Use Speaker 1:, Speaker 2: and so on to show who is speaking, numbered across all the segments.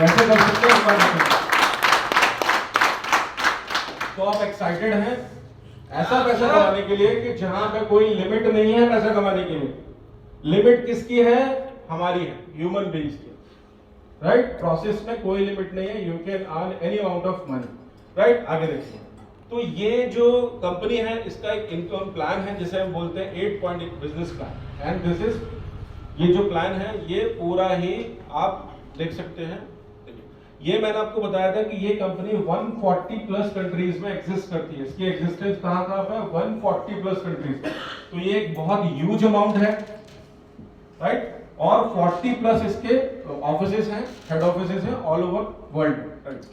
Speaker 1: कैसे कर सकते हैं इस बार देखेंगे। तो आप एक्साइटेड हैं ऐसा पैसा कमाने के लिए कि जहां पे कोई लिमिट नहीं है पैसा कमाने के लिए? लिमिट किसकी है? हमारी है, ह्यूमन बीइंग्स की, राइट? प्रोसेस में कोई लिमिट नहीं है, you can earn any amount of money, right? आगे देखिए, तो ये जो कंपनी है इसका एक इनकम प्लान है जिसे हम बोलते हैं 8 point business plan, and this is, ये जो प्लान है ये पूरा ही आप देख सकते हैं। ये मैंने आपको बताया था कि ये कंपनी 140 प्लस कंट्रीज में एग्जिस्ट करती है। इसकी एग्जिस्टेंस कहां कहां पे? 140 प्लस कंट्रीज। तो ये एक बहुत ह्यूज अमाउंट है, राइट? और 40 प्लस इसके ऑफिसेज हैं, हेड ऑफिसेज हैं ऑल ओवर वर्ल्ड, राइट?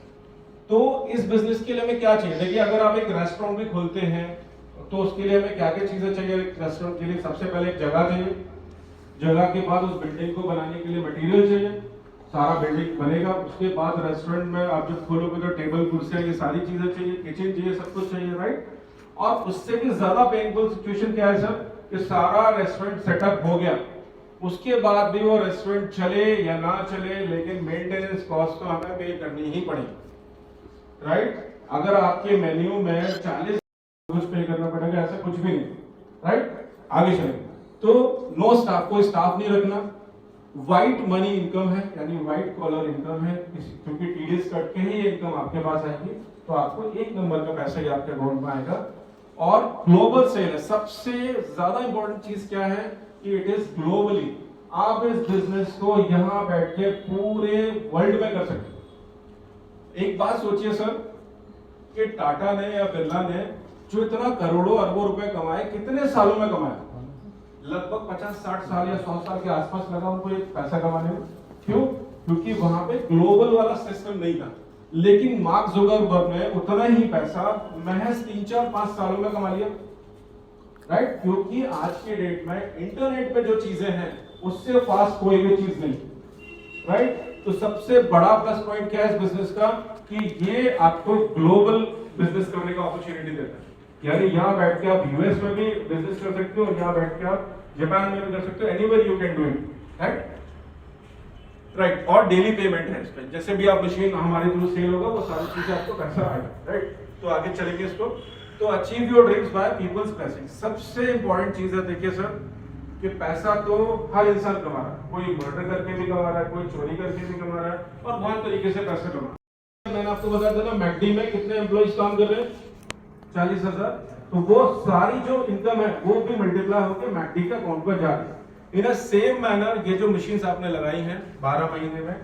Speaker 1: तो इस बिजनेस के लिए हमें क्या चाहिए? देखिए, अगर आप एक रेस्टोरेंट भी खोलते हैं तो उसके लिए हमें क्या क्या चीजें चाहिए? रेस्टोरेंट के लिए सबसे पहले एक जगह चाहिए, जगह के बाद उस बिल्डिंग को बनाने के लिए मटेरियल चाहिए, सारा बिल्डिंग बनेगा, उसके बाद रेस्टोरेंट में आप जब खोलोगे तो टेबल कुर्सियां ये सारी चीजें चाहिए, किचन चाहिए, सब कुछ चाहिए, राइट? और उससे भी ज्यादा पेनफुल सिचुएशन क्या है सर, कि सारा रेस्टोरेंट सेटअप हो गया, उसके बाद भी वो रेस्टोरेंट चले या ना चले, लेकिन मेंटेनेंस कॉस्ट तो हमें पे करनी ही पड़ेगी, राइट? अगर आपके मेन्यू में 40 कुछ पे करना पड़ेगा, ऐसा कुछ भी नहीं, राइट? आगे चलेंगे तो नो स्टाफ, कोई स्टाफ नहीं रखना, व्हाइट मनी इनकम है, यानी व्हाइट कॉलर इनकम है, क्योंकि टीडीएस कट के ही इनकम आपके पास आएगी, तो आपको एक नंबर का पैसा ही आपके अकाउंट में आएगा। और ग्लोबल सेल है, सबसे ज्यादा इंपॉर्टेंट चीज क्या है कि इट इज ग्लोबली। आप इस बिजनेस को यहां बैठ के पूरे वर्ल्ड में कर सकते हो। एक बात सोचिए सर कि टाटा ने या बिरला ने जो इतना करोड़ों अरबों रुपए कमाए, कितने सालों में कमाए? लगभग 50-60 साल या 100 साल के आसपास लगा उनको एक पैसा कमाने में। क्यों? क्योंकि वहां पे ग्लोबल वाला सिस्टम नहीं था। लेकिन मार्क जुकरबर्ग ने उतना ही पैसा महज 3-4-5 सालों में कमा लिया, राइट? क्योंकि आज के डेट में इंटरनेट पे जो चीजें हैं उससे फास्ट कोई भी चीज नहीं, राइट? तो सबसे बड़ा प्लस पॉइंट क्या है इस बिजनेस का कि ये आपको ग्लोबल बिजनेस करने का अपॉर्चुनिटी देता है। यानी यहाँ बैठ के आप यूएस में भी बिजनेस कर सकते हो और यहाँ बैठ के आप जापान में भी कर सकते हो, anywhere you can do it, right? Right. और डेली पेमेंट है इस पे, जैसे भी आप मशीन हमारे थ्रू सेल होगा वो सारी चीजें आपको पैसा आएगा, राइट? तो आगे चलेंगे इसको। तो achieve your dreams by people's blessing, सबसे इंपॉर्टेंट चीज है, देखिए सर कि पैसा तो हर इंसान कमा रहा है, कोई मर्डर करके भी कमा रहा है, कोई चोरी करके भी कमा रहा है, और बहुत तरीके से पैसा कमा रहा है। मैंने आपको बताया था ना, मैकडी में कितने एम्प्लॉइज काम कर रहे हैं? 40,000। तो वो सारी जो इनकम है वो भी मल्टीप्लाई होकर मैकडी का अकाउंट पर जा रही है। इन अ सेम मैनर ये जो मशीन्स आपने लगाई हैं 12 महीने में,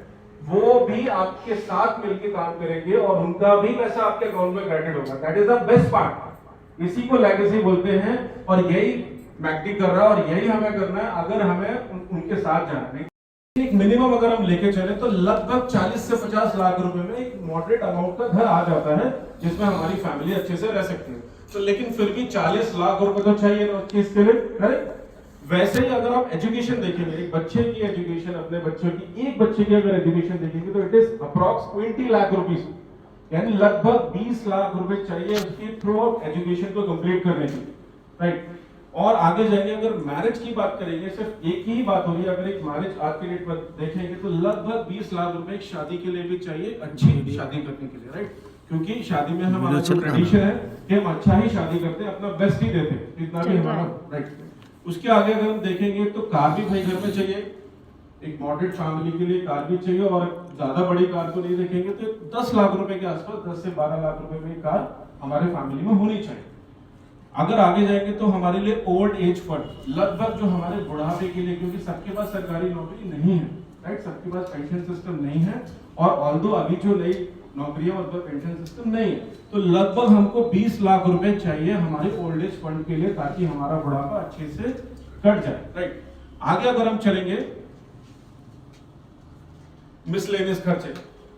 Speaker 1: वो भी आपके साथ मिलकर काम करेंगे और उनका भी पैसा आपके अकाउंट में क्रेडिट होगा। That is the best part, इसी को लेगेसी बोलते हैं, और यही मैकडी कर रहा है और यही हमें करना है अगर हमें उनके साथ जाना है। एक मिनिमम अगर हम लेके चले तो लगभग 40 से 50 लाख रुपए में एक मॉडरेट अमाउंट का घर आ जाता है जिसमें हमारी फैमिली अच्छे से रह सकती है। तो लेकिन फिर भी 40 लाख रुपए तो चाहिए ना उसके इसके लिए, करेक्ट? वैसे ही अगर आप एजुकेशन देखेंगे, एक बच्चे की एजुकेशन, अपने बच्चों की, एक बच्चे की अगर एजुकेशन देखेंगे तो it is approx 20 lakh rupees, यानी लगभग 20 लाख रुपए चाहिए उसकी थ्रू आउट एजुकेशन को कंप्लीट करने के लिए, राइट? और आगे जाएंगे, अगर मैरिज की बात करेंगे, सिर्फ एक ही बात हो रही है, अगर एक मैरिज आज के डेट में देखेंगे तो लगभग 20 लाख रुपए एक शादी के लिए भी चाहिए, अच्छी शादी करने के लिए, राइट? क्योंकि शादी में हमारा जो ट्रेडिशन है कि हम अच्छा ही शादी करते हैं, अपना बेस्ट ही देते हैं, जितना भी हमारा, राइट? उसके आगे अगर हम देखेंगे तो कार भी भाई घर में चाहिए, एक मॉडरेट फैमिली के लिए कार भी चाहिए, और ज्यादा बड़ी कार को नहीं देखेंगे तो 10 लाख रुपए के आसपास, 10 से 12 लाख रुपए में कार हमारे फैमिली में होनी चाहिए। अगर आगे जाएंगे तो हमारे लिए ओल्ड एज फंड, लगभग जो हमारे बुढ़ापे के लिए, क्योंकि सबके पास सरकारी नौकरी नहीं है, राइट? सबके पास पेंशन सिस्टम नहीं है, और ऑल्दो अभी जो नई नौकरियां और पेंशन सिस्टम नहीं है, तो लगभग हमको 20 लाख रुपए चाहिए हमारे ओल्ड एज फंड के लिए, ताकि हमारा बुढ़ापा अच्छे से कट जाए, राइट? आगे अगर हम चलेंगे, मिसलेनियस खर्चे,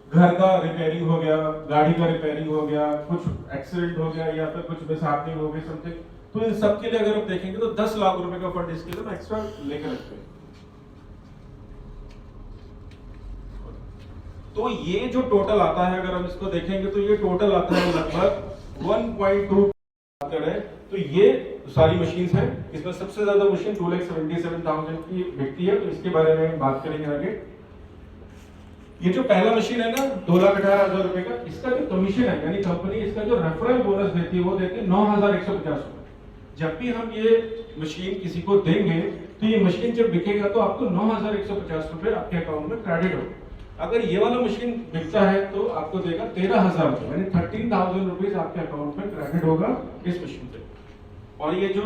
Speaker 1: घर का रिपेयरिंग हो गया, गाड़ी का रिपेयरिंग हो गया, कुछ एक्सीडेंट हो गया या फिर कुछ मिसहैपनिंग हो गई समथिंग, तो इन सब के लिए अगर हम देखेंगे तो 10 लाख रुपए का फंड इसके लिए हम एक्स्ट्रा लेकर रखते हैं। तो ये जो टोटल आता है, अगर हम इसको देखेंगे तो ये टोटल आता है लगभग 1.2 है। तो ये सारी मशीन्स हैं, इसमें सबसे ज्यादा मशीन 2,77,000 की बिकती है, तो इसके बारे में बात करेंगे आगे। ये जो पहला मशीन है ना 2,18,000 रुपए का, इसका जो कमीशन है यानी कंपनी इसका जो रेफरल बोनस देती है वो देती है 9,150 रुपए। जब भी हम ये मशीन किसी को देंगे तो ये मशीन जब बिकेगा तो आपको 9,150 रुपए आपके अकाउंट में क्रेडिट होगा। अगर ये वाला मशीन बिकता है तो आपको देगा 13,000 रुपए यानी 13,000 रुपीज आपके अकाउंट में क्रेडिट होगा इस मशीन से। और ये जो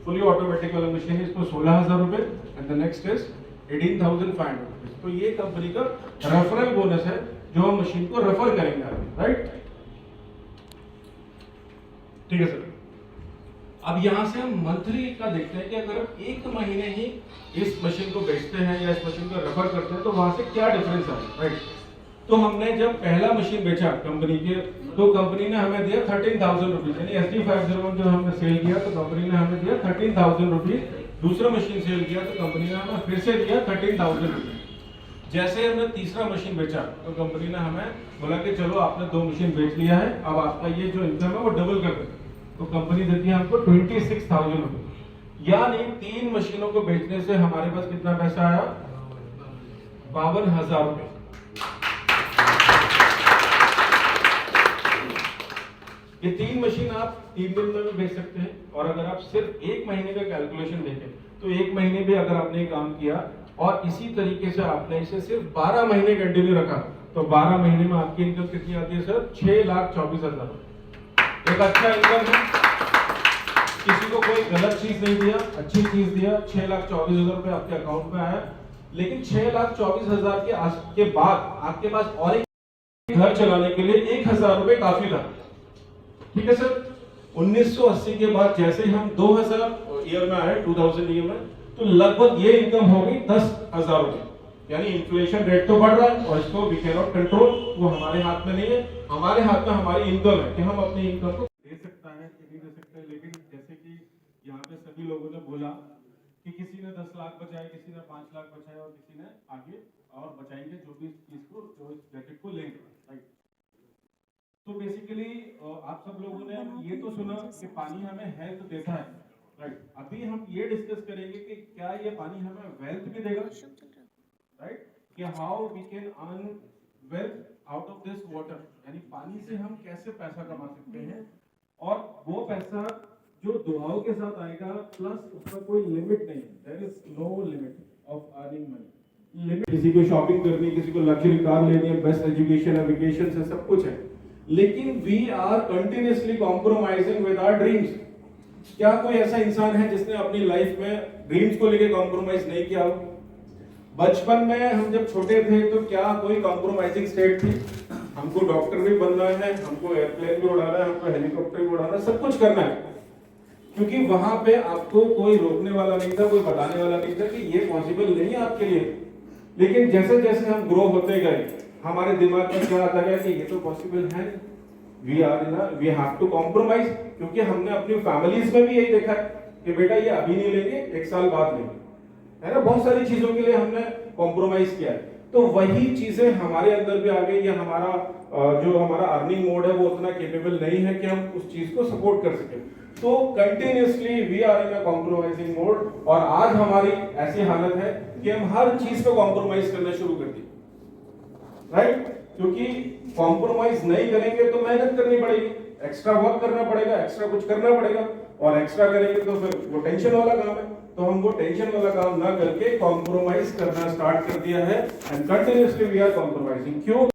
Speaker 1: फुली ऑटोमेटिक वाला मशीन है इसको 16,000 रुपए and the next is 18,500 rupees. तो ये कंपनी का रेफरल बोनस है जो हम मशीन को रेफर करेंगे आगे, राइट? ठीक है सर। अब यहां से हम मंथली का देखते हैं कि अगर हम एक महीने ही इस मशीन को बेचते हैं या इस मशीन को रेफर करते हैं तो वहां से क्या डिफरेंस है, राइट? तो हमने जब पहला मशीन बेचा कंपनी के तो कंपनी ने हमें दिया 13,000 रुपीज यानी SD501 जो हमने सेल किया तो कंपनी ने हमें दिया 13,000 रुपीज। दूसरा मशीन सेल किया तो कंपनी ने हमें फिर से दिया 13,000 रुपीज। जैसे हमने तीसरा मशीन बेचा तो कंपनी ने हमें बोला कि चलो आपने 2 मशीन बेच लिया है, अब आपका ये जो इनकम है वो डबल कर दो। तो कंपनी देती है हमको 26,000 रुपए यानी 3 मशीनों को बेचने से हमारे पास कितना पैसा आया? 52,000 रुपए। ये 3 मशीन आप 3 दिन में भी बेच सकते हैं। और अगर आप सिर्फ 1 महीने का कैलकुलेशन देखें तो 1 महीने भी अगर आपने काम किया और इसी तरीके से आपने इसे सिर्फ 12 महीने कंटिन्यू रखा तो 12 महीने में आपकी इनकम कितनी आती है सर? 6,24,000। एक अच्छा इनकम है, किसी को कोई गलत चीज नहीं दिया, अच्छी चीज दिया। 6,24,000 रुपए आपके अकाउंट में आया। लेकिन 6,24,000 के बाद आपके पास और एक घर चलाने के लिए 1,000 रुपए काफी था। ठीक है सर। 1980 के बाद जैसे ही हम 2000 ईयर में आए 2000 ईयर में तो लगभग ये इनकम हो गई 10,000 रुपए। यानी इन्फ्लेशन रेट तो बढ़ रहा है और इसको वी कैन नॉट कंट्रोल, वो हमारे हाथ में नहीं है। हमारे हाथ में हमारी इनकम है कि हम अपनी इनकम को दे सकता है कि नहीं दे सकते। लेकिन जैसे कि यहाँ पे सभी लोगों ने बोला कि किसी ने 10 लाख बचाए, किसी ने 5 लाख बचाए और किसी ने आगे और बचाएंगे जो भी चीज को जो इस जैकेट को लेंगे, राइट? तो बेसिकली आप सब लोगों ने ये तो सुना कि पानी हमें हेल्थ देता है, राइट? अभी हम ये डिस्कस करेंगे कि क्या ये पानी हमें वेल्थ भी देगा, राइट? कि how we can earn wealth out of this water, यानी पानी से हम कैसे पैसा कमा सकते हैं। और वो पैसा जो दुआओं के साथ आएगा प्लस उसका कोई लिमिट नहीं है। There is no limit of earning money. Limit किसी को शॉपिंग करनी, किसी को लग्जरी कार लेनी है, बेस्ट एजुकेशन है, वेकेशन है, सब कुछ है। लेकिन we are continuously compromising with our dreams. क्या कोई ऐसा इंसान है जिसने अपनी लाइफ में ड्रीम्स को लेकर कॉम्प्रोमाइज नहीं किया? बचपन में हम जब छोटे थे तो क्या कोई कॉम्प्रोमाइजिंग स्टेट थी? हमको डॉक्टर भी बनना है, हमको एयरप्लेन भी उड़ाना है, हमको हेलीकॉप्टर भी उड़ाना है, सब कुछ करना है। क्योंकि वहां पे आपको कोई रोकने वाला नहीं था, कोई बताने वाला नहीं था कि ये पॉसिबल नहीं है आपके लिए। लेकिन जैसे जैसे हम ग्रो होते गए हमारे दिमाग में क्या आता गया कि ये तो पॉसिबल है, वी हैव टू कॉम्प्रोमाइज। क्योंकि हमने अपनी फैमिलीज में भी यही देखा है कि बेटा ये अभी नहीं लेंगे, 1 साल बाद लेंगे, है ना? बहुत सारी चीजों के लिए हमने कॉम्प्रोमाइज किया है। तो वही चीजें हमारे अंदर भी आ गई। या हमारा जो हमारा अर्निंग मोड है वो उतना केपेबल नहीं है कि हम उस चीज को सपोर्ट कर सके। तो continuously we are in a compromising mode. और आज हमारी ऐसी हालत है कि हम हर चीज पे कॉम्प्रोमाइज करना शुरू कर दिए, राइट? क्योंकि कॉम्प्रोमाइज नहीं करेंगे तो मेहनत करनी पड़ेगी, एक्स्ट्रा वर्क करना पड़ेगा, एक्स्ट्रा कुछ करना पड़ेगा। और एक्स्ट्रा करेंगे तो फिर वो टेंशन वाला काम है। तो हम वो टेंशन वाला काम ना करके कॉम्प्रोमाइज करना स्टार्ट कर दिया है and continuously we are compromising. क्यों?